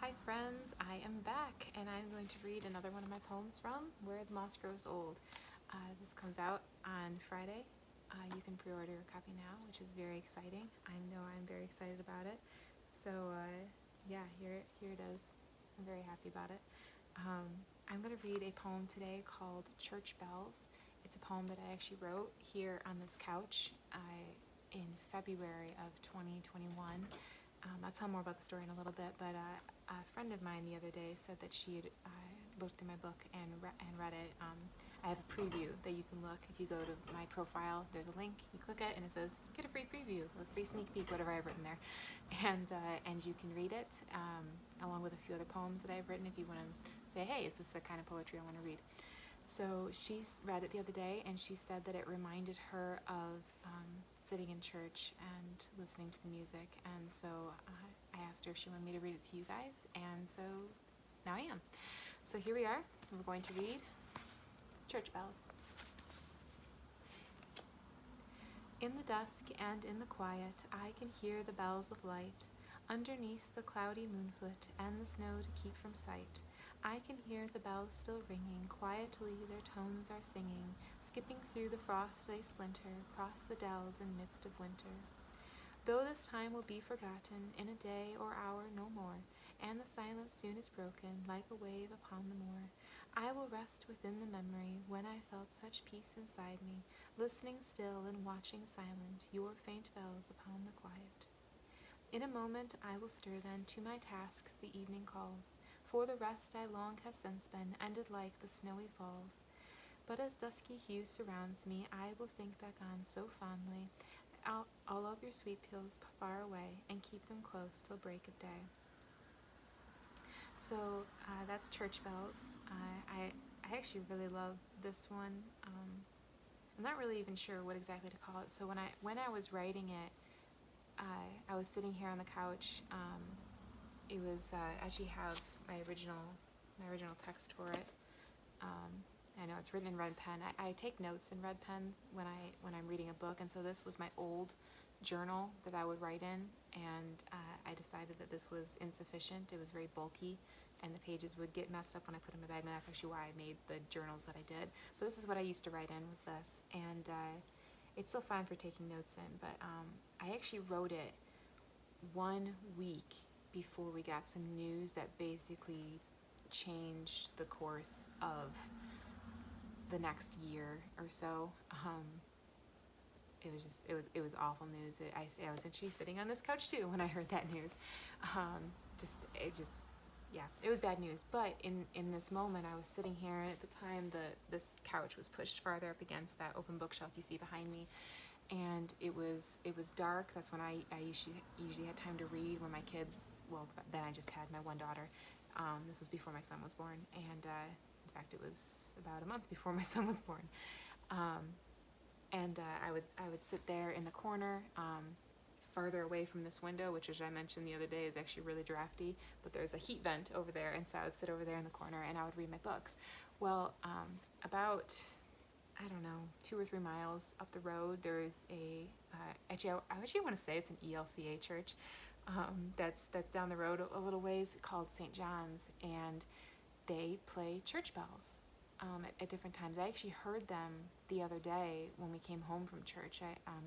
Hi friends, I am back and I'm going to read another one of my poems from Where the Moss Grows Old. This comes out on Friday. You can pre-order a copy now, which is very exciting. I know I'm very excited about it. So yeah, here it is. I'm very happy about it. I'm going to read a poem today called Church Bells. It's a poem that I actually wrote here on this couch in February of 2021. I'll tell more about the story in a little bit, but a friend of mine the other day said that she had looked through my book and read it. I have a preview that you can look. If you go to my profile, there's a link. You click it, and it says, get a free preview, a free sneak peek, whatever I've written there. And you can read it, along with a few other poems that I've written if you want to say, hey, is this the kind of poetry I want to read? So she read it the other day, and she said that it reminded her of sitting in church and listening to the music. And so I asked her if she wanted me to read it to you guys, and so now I am. So here we are. We're going to read Church Bells. In the dusk and in the quiet, I can hear the bells of light. Underneath the cloudy moonfoot and the snow to keep from sight, I can hear the bells still ringing, quietly their tones are singing, skipping through the frost they splinter, across the dells in midst of winter. Though this time will be forgotten, in a day or hour no more, and the silence soon is broken, like a wave upon the moor, I will rest within the memory when I felt such peace inside me, listening still and watching silent your faint bells upon the quiet. In a moment I will stir then to my task the evening calls, for the rest I long has since been ended like the snowy falls. But as dusky hue surrounds me, I will think back on so fondly all of your sweet peals far away, and keep them close till break of day. So that's Church Bells. I actually really love this one. I'm not really even sure what exactly to call it. So when I was writing it, I was sitting here on the couch. It was I actually have my original text for it. I know it's written in red pen. I take notes in red pen when I'm reading a book, and so this was my old journal that I would write in, and I decided that this was insufficient. It was very bulky, and the pages would get messed up when I put them in my bag, and that's actually why I made the journals that I did. But this is what I used to write in, was this, and it's still fine for taking notes in, but I actually wrote it 1 week before we got some news that basically changed the course of the next year or so. It was awful news. I was actually sitting on this couch too when I heard that news. It was bad news. But in this moment, I was sitting here, and at the time this couch was pushed farther up against that open bookshelf you see behind me, and it was dark. That's when I usually had time to read, when my kids, well, then I just had my one daughter. This was before my son was born, and in fact, it was about a month before my son was born. I would sit there in the corner, farther away from this window, which, as I mentioned the other day, is actually really drafty, but there's a heat vent over there, and so I would sit over there in the corner and I would read my books. Well, about, I don't know, 2 or 3 miles up the road, there's I actually want to say it's an ELCA church that's down the road a little ways, called St. John's, and they play church bells at different times. I actually heard them the other day when we came home from church.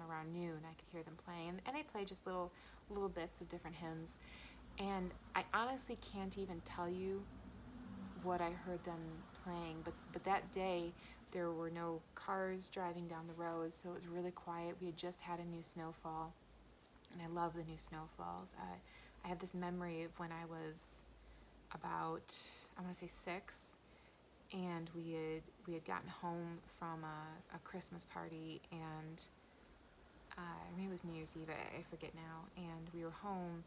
Around noon, I could hear them playing, and they play just little bits of different hymns. And I honestly can't even tell you what I heard them playing, but that day there were no cars driving down the road, so it was really quiet. We had just had a new snowfall, and I love the new snowfalls. I have this memory of when I was about, I want to say 6, and we had gotten home from a Christmas party, and maybe it was New Year's Eve, I forget now, and we were home,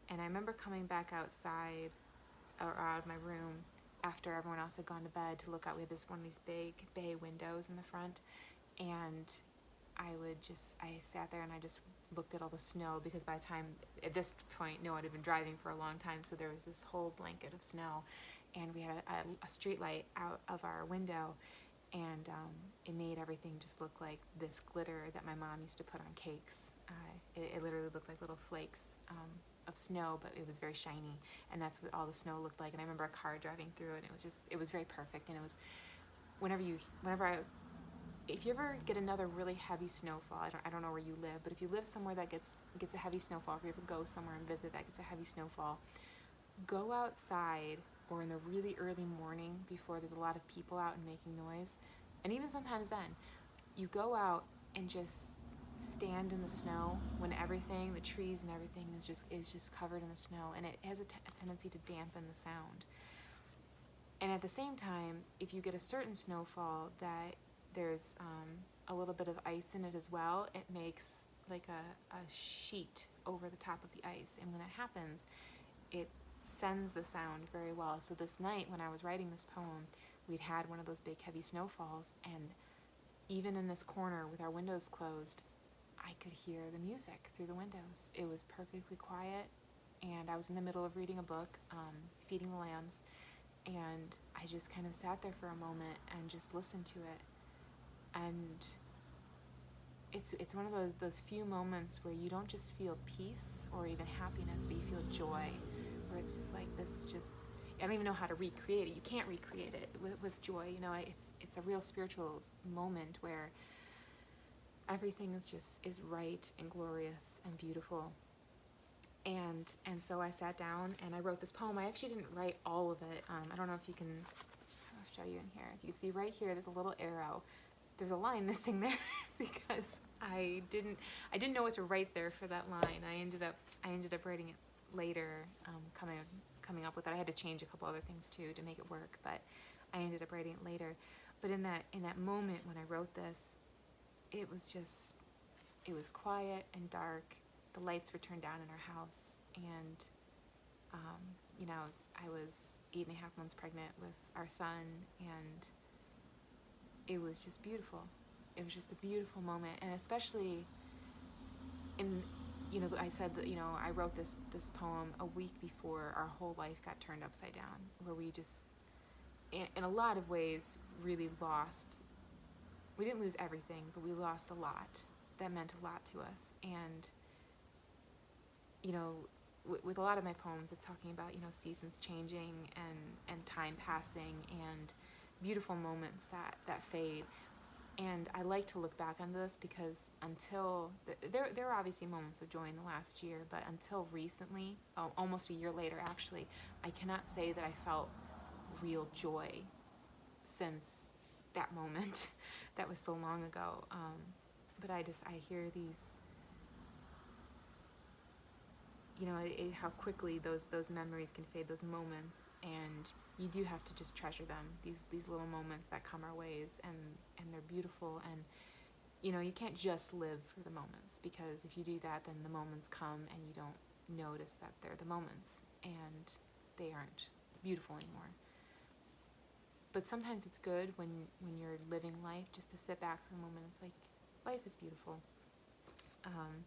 and I remember coming back outside, or out of my room, after everyone else had gone to bed, to look out. We had one of these big bay windows in the front, and I sat there and I just looked at all the snow, because by the time, at this point, no one had been driving for a long time, so there was this whole blanket of snow, and we had a street light out of our window, and it made everything just look like this glitter that my mom used to put on cakes. It literally looked like little flakes of snow, but it was very shiny, and that's what all the snow looked like. And I remember a car driving through it, and it was very perfect. And it was if you ever get another really heavy snowfall, I don't know where you live, but if you live somewhere that gets a heavy snowfall, if you ever go somewhere and visit that gets a heavy snowfall, go outside or in the really early morning before there's a lot of people out and making noise, and even sometimes then, you go out and just stand in the snow when everything, the trees and everything is just covered in the snow, and it has a tendency to dampen the sound. And at the same time, if you get a certain snowfall that there's a little bit of ice in it as well, it makes like a sheet over the top of the ice. And when that happens, it sends the sound very well. So this night when I was writing this poem, we'd had one of those big heavy snowfalls, and even in this corner with our windows closed, I could hear the music through the windows. It was perfectly quiet, and I was in the middle of reading a book, feeding the lambs, and I just kind of sat there for a moment and just listened to it. And it's one of those few moments where you don't just feel peace or even happiness, but you feel joy, where it's just like, this is just, I don't even know how to recreate it. You can't recreate it with joy. You know, it's a real spiritual moment where everything is right and glorious and beautiful. And so I sat down and I wrote this poem. I actually didn't write all of it. I don't know if you can, I'll show you in here. If you can see right here, there's a little arrow. There's a line missing there because I didn't know what to write there for that line. I ended up writing it later, coming up with it. I had to change a couple other things too to make it work, but I ended up writing it later. But in that moment when I wrote this, it was quiet and dark. The lights were turned down in our house, and I was 8.5 months pregnant with our son, and it was just beautiful. It was just a beautiful moment, and especially I said that I wrote this poem a week before our whole life got turned upside down, where we just, in a lot of ways, really lost. We didn't lose everything, but we lost a lot. That meant a lot to us, and with a lot of my poems, it's talking about seasons changing and time passing and beautiful moments that fade. And I like to look back on this because until there are obviously moments of joy in the last year, but until recently, almost a year later actually, I cannot say that I felt real joy since that moment that was so long ago. But I hear these, how quickly those memories can fade, those moments, and you do have to just treasure them, these little moments that come our ways, and they're beautiful. And you can't just live for the moments, because if you do that, then the moments come and you don't notice that they're the moments and they aren't beautiful anymore. But sometimes it's good when you're living life just to sit back for a moment. It's like, life is beautiful. And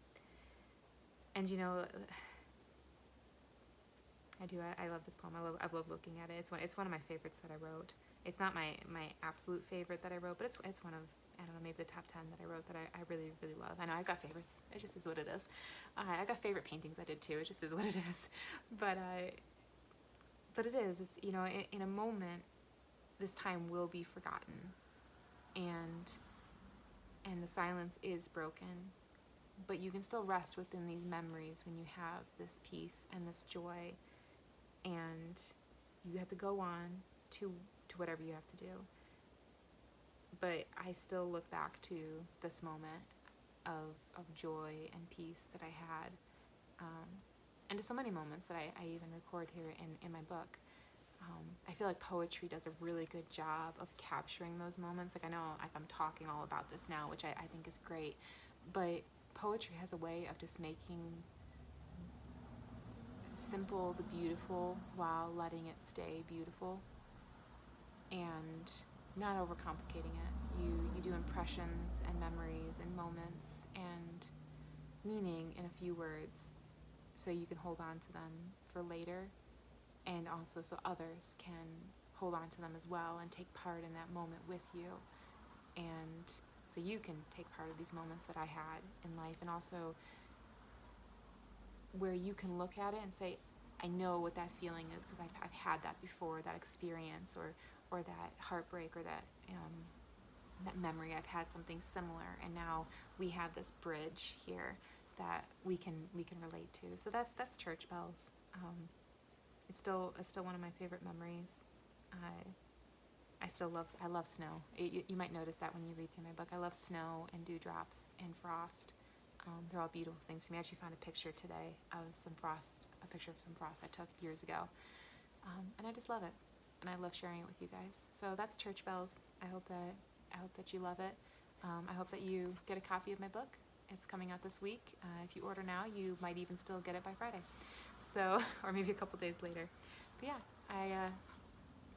I love this poem. I love looking at it. It's one of my favorites that I wrote. It's not my absolute favorite that I wrote, but it's one of, I don't know, maybe the top 10 that I wrote that I really, really love. I know I've got favorites. It just is what it is. I got favorite paintings I did too. It just is what it is. But it is. It's, in a moment, this time will be forgotten, and the silence is broken. But you can still rest within these memories when you have this peace and this joy, and you have to go on to whatever you have to do. But I still look back to this moment of joy and peace that I had, and to so many moments that I even record here in my book. I feel like poetry does a really good job of capturing those moments. Like, I know I'm talking all about this now, which I think is great, but poetry has a way of just making simple the beautiful while letting it stay beautiful and not overcomplicating it. You do impressions and memories and moments and meaning in a few words, so you can hold on to them for later, and also so others can hold on to them as well and take part in that moment with you. And so you can take part of these moments that I had in life, and also where you can look at it and say, I know what that feeling is because I've had that before, that experience, or that heartbreak, or that memory. I've had something similar, and now we have this bridge here that we can relate to. So that's church bells. It's still one of my favorite memories. I love snow. You might notice that when you read through my book. I love snow and dewdrops and frost. They're all beautiful things to me. I actually found a picture today of a picture of some frost I took years ago. And I just love it. And I love sharing it with you guys. So that's Church Bells. I hope that you love it. I hope that you get a copy of my book. It's coming out this week. If you order now, you might even still get it by Friday. So, or maybe a couple days later. But yeah,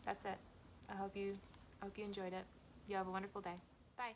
that's it. I hope you enjoyed it. You have a wonderful day. Bye.